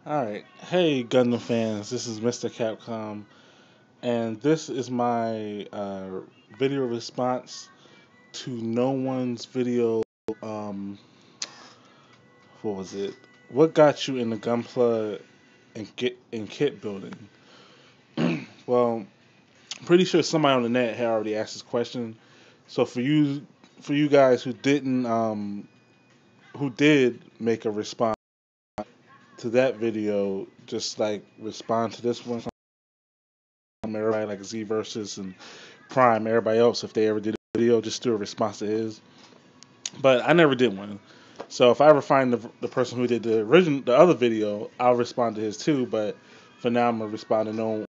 Alright, hey Gundam fans, this is Mr. Capcom, and this is my video response to No One's video. Um, what was it? What got you in the Gunpla and kit building? Well, pretty sure somebody on the net had already asked this question. So for you guys who did make a response to that video, just like respond to this one from everybody like Z versus and Prime, everybody else, if they ever did a video, just do a response to his. But I never did one. So if I ever find the person who did the other video, I'll respond to his too. But for now, I'm gonna respond to no.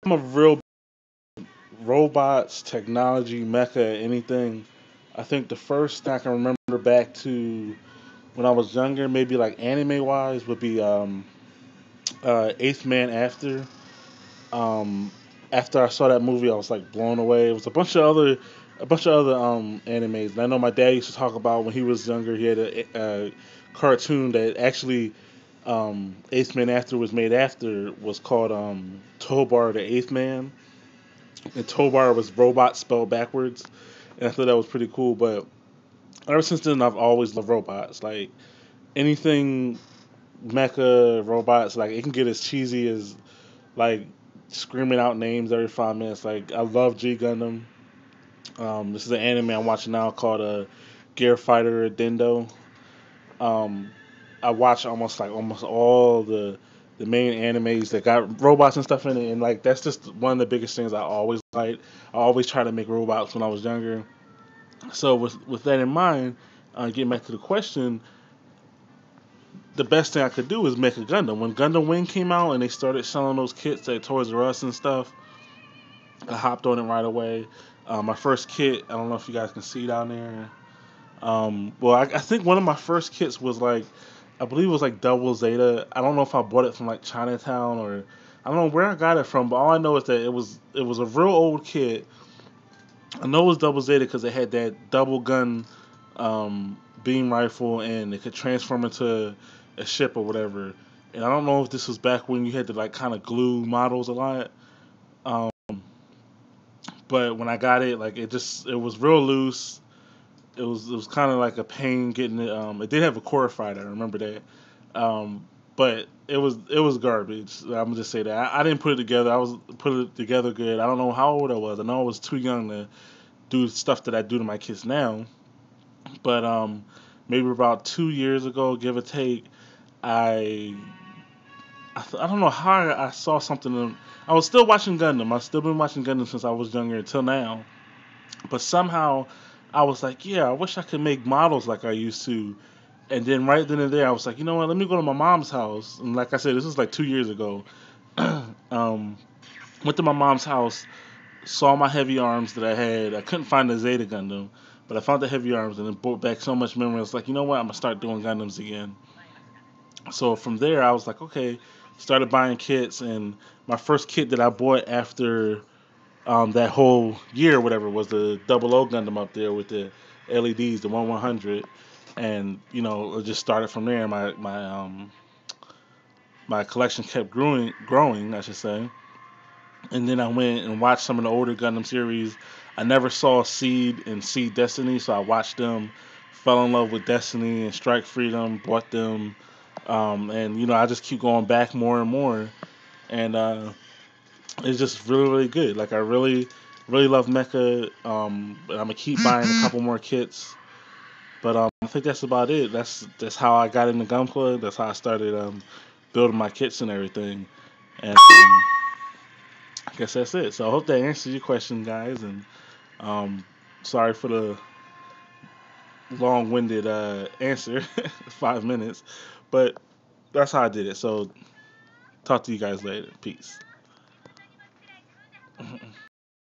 I'm a real robots, technology, mecha, anything. I think the first thing I can remember back to when I was younger, maybe like anime wise, would be Eighth Man After. Um, After I saw that movie, I was like blown away. It was a bunch of other animes. And I know my dad used to talk about when he was younger. He had a cartoon that actually Eighth Man After was made after was called Tobar the Eighth Man, and Tobar was robot spelled backwards. And I thought that was pretty cool. But ever since then, I've always loved robots. Like anything mecha robots, like it can get as cheesy as like screaming out names every 5 minutes. Like I love G Gundam. This is an anime I'm watching now called Gear Fighter Dendo. Um, I watch almost all the main animes that got robots and stuff in it, and like that's just one of the biggest things I always like. I always try to make robots when I was younger. So with that in mind, getting back to the question, the best thing I could do is make a Gundam. When Gundam Wing came out and they started selling those kits at Toys R Us and stuff, I hopped on it right away. My first kit, I don't know if you guys can see down there. I think one of my first kits was like, I believe it was like Double Zeta. I don't know if I bought it from like Chinatown or I don't know where I got it from, but all I know is that it was a real old kit. I know it was Double Zeta because it had that double gun beam rifle and it could transform into a ship or whatever. And I don't know if this was back when you had to like kind of glue models a lot. Um, but when I got it, like it was real loose. It was kind of like a pain getting it. It did have a core fighter. I remember that. But it was garbage. I'm gonna just say that I didn't put it together. I was put it together good. I don't know how old I was. I know I was too young to do stuff that I do to my kids now. But maybe about 2 years ago, give or take, I I don't know how I saw something. I was still watching Gundam. I've still been watching Gundam since I was younger until now. But somehow I was like, yeah, I wish I could make models like I used to. And then right then and there, I was like, you know what? Let me go to my mom's house. And like I said, this was like 2 years ago. um, Went to my mom's house, saw my heavy arms that I had. I couldn't find the Zeta Gundam, but I found the heavy arms, and it brought back so much memory. I was like, you know what? I'm gonna start doing Gundams again. So from there, I was like, okay, started buying kits, and my first kit that I bought after that whole year, whatever, was the Double O Gundam up there with the LEDs, the 1/100, and it just started from there. My collection kept growing, I should say, and then I went and watched some of the older Gundam series. I never saw Seed and Seed Destiny, so I watched them, fell in love with Destiny and Strike Freedom, bought them, and I just keep going back more and more, and it's just really really good. Like I really really love Mecha. And I'm gonna keep buying a couple more kits, but I think that's about it. That's how I got into Gunpla. That's how I started building my kits and everything, and I guess that's it. So I hope that answers your question, guys. And um, sorry for the long-winded answer, 5 minutes, but that's how I did it. So talk to you guys later. Peace.